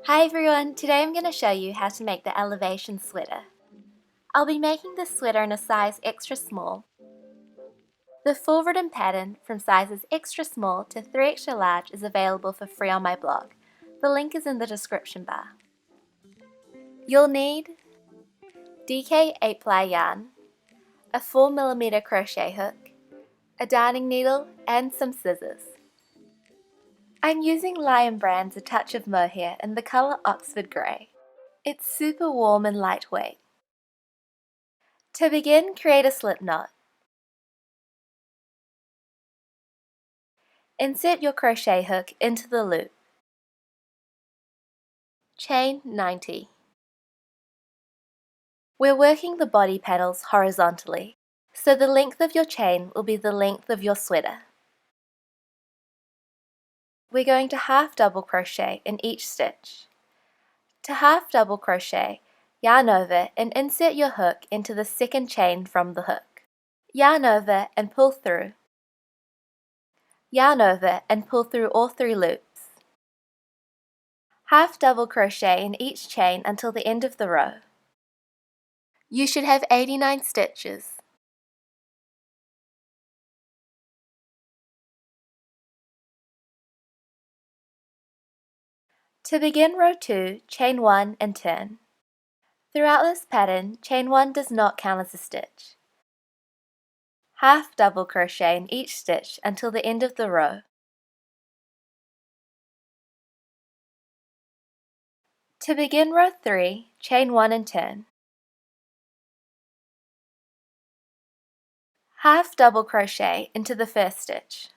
Hi everyone, today I'm going to show you how to make the elevation sweater. I'll be making this sweater in a size extra small. The full written pattern from sizes extra small to 3 extra large is available for free on my blog. The link is in the description bar. You'll need DK 8-ply yarn, a 4mm crochet hook, a darning needle and some scissors. I'm using Lion Brand's A Touch of Mohair in the colour Oxford Grey. It's super warm and lightweight. To begin, create a slip knot. Insert your crochet hook into the loop. Chain 90. We're working the body panels horizontally, so the length of your chain will be the length of your sweater. We're going to half double crochet in each stitch. To half double crochet, yarn over and insert your hook into the second chain from the hook. Yarn over and pull through. Yarn over and pull through all 3 loops. Half double crochet in each chain until the end of the row. You should have 89 stitches. To begin row 2, chain 1 and turn. Throughout this pattern, chain 1 does not count as a stitch. Half double crochet in each stitch until the end of the row. To begin row 3, chain 1 and turn. Half double crochet into the first stitch.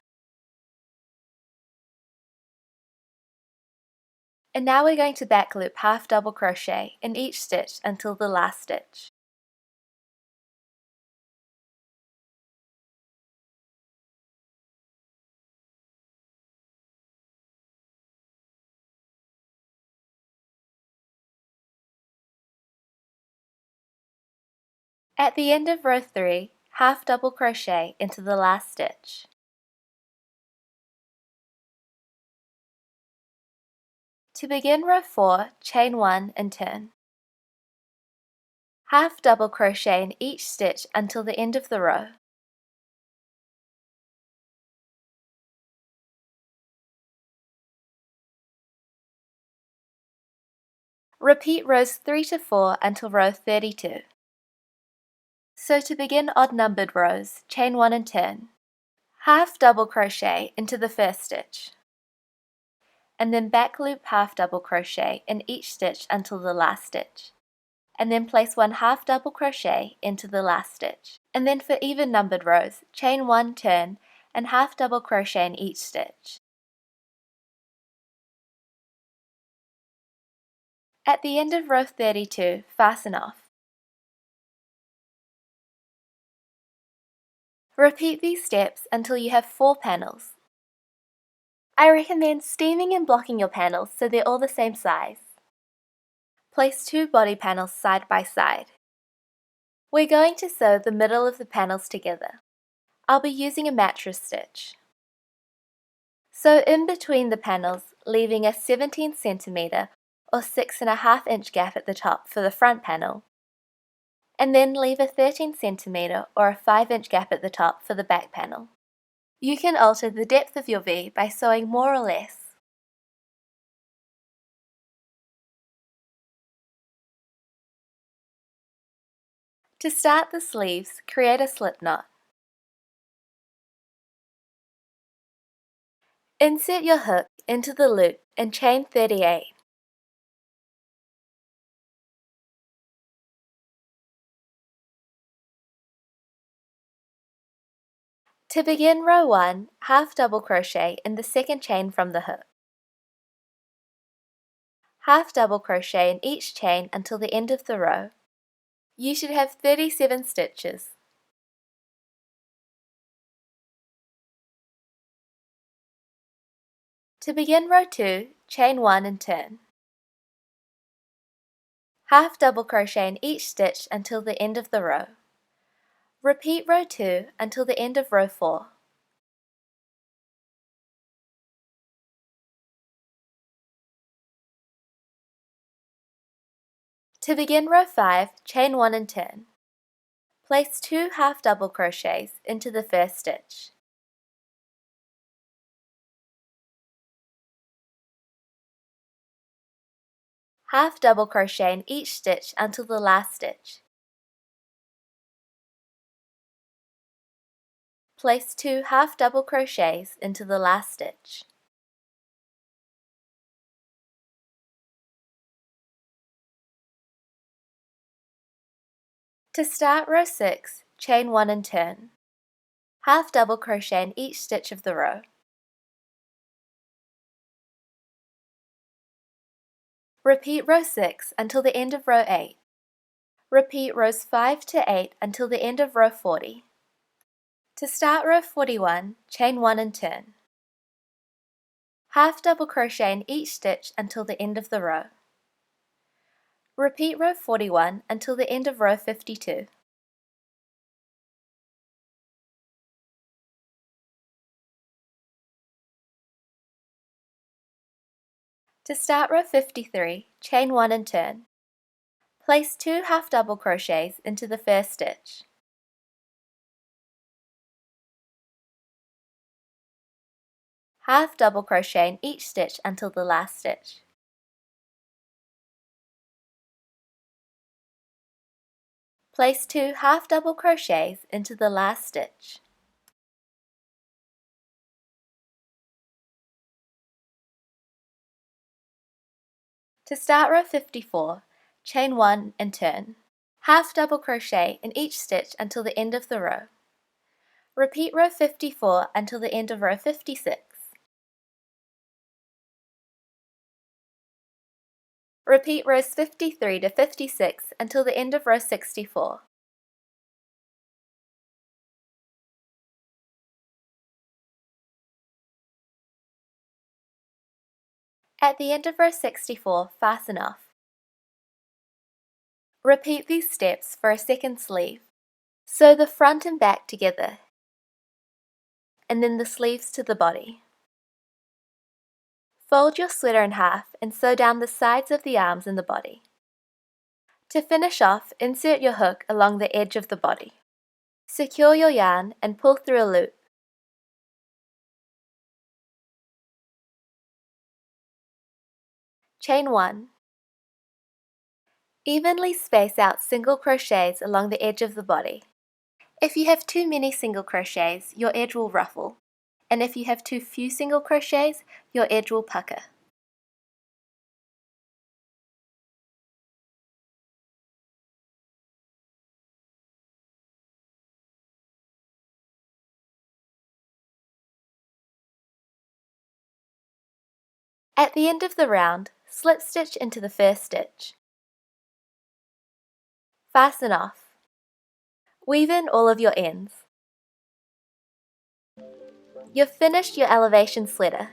And now we're going to back loop half double crochet in each stitch until the last stitch. At the end of row 3, half double crochet into the last stitch. To begin row 4, chain 1 and turn. Half double crochet in each stitch until the end of the row. Repeat rows 3 to 4 until row 32. So to begin odd numbered rows, chain 1 and turn. Half double crochet into the first stitch. And then back loop half double crochet in each stitch until the last stitch. And then place 1 half double crochet into the last stitch. And then for even numbered rows, chain 1, turn, and half double crochet in each stitch. At the end of row 32, fasten off. Repeat these steps until you have 4 panels. I recommend steaming and blocking your panels so they're all the same size. Place 2 body panels side by side. We're going to sew the middle of the panels together. I'll be using a mattress stitch. Sew in between the panels, leaving a 17 cm or 6.5 inch gap at the top for the front panel, and then leave a 13 cm or a 5 inch gap at the top for the back panel. You can alter the depth of your V by sewing more or less. To start the sleeves, create a slip knot. Insert your hook into the loop and chain 38. To begin row 1, half double crochet in the second chain from the hook. Half double crochet in each chain until the end of the row. You should have 37 stitches. To begin row 2, chain 1 and turn. Half double crochet in each stitch until the end of the row. Repeat row 2 until the end of row 4. To begin row 5, chain 1 and turn. Place 2 half double crochets into the first stitch. Half double crochet in each stitch until the last stitch. Place 2 half double crochets into the last stitch. To start row 6, chain 1 and turn. Half double crochet in each stitch of the row. Repeat row 6 until the end of row 8. Repeat rows 5 to 8 until the end of row 40. To start row 41, chain 1 and turn. Half double crochet in each stitch until the end of the row. Repeat row 41 until the end of row 52. To start row 53, chain 1 and turn. Place 2 half double crochets into the first stitch. Half double crochet in each stitch until the last stitch. Place 2 half double crochets into the last stitch. To start row 54, chain 1 and turn. Half double crochet in each stitch until the end of the row. Repeat row 54 until the end of row 56. Repeat rows 53 to 56 until the end of row 64. At the end of row 64, fasten off. Repeat these steps for a second sleeve. Sew the front and back together, and then the sleeves to the body. Fold your sweater in half and sew down the sides of the arms and the body. To finish off, insert your hook along the edge of the body. Secure your yarn and pull through a loop. Chain 1. Evenly space out single crochets along the edge of the body. If you have too many single crochets, your edge will ruffle, and if you have too few single crochets, your edge will pucker. At the end of the round, slip stitch into the first stitch. Fasten off. Weave in all of your ends. You've finished your elevation sweater.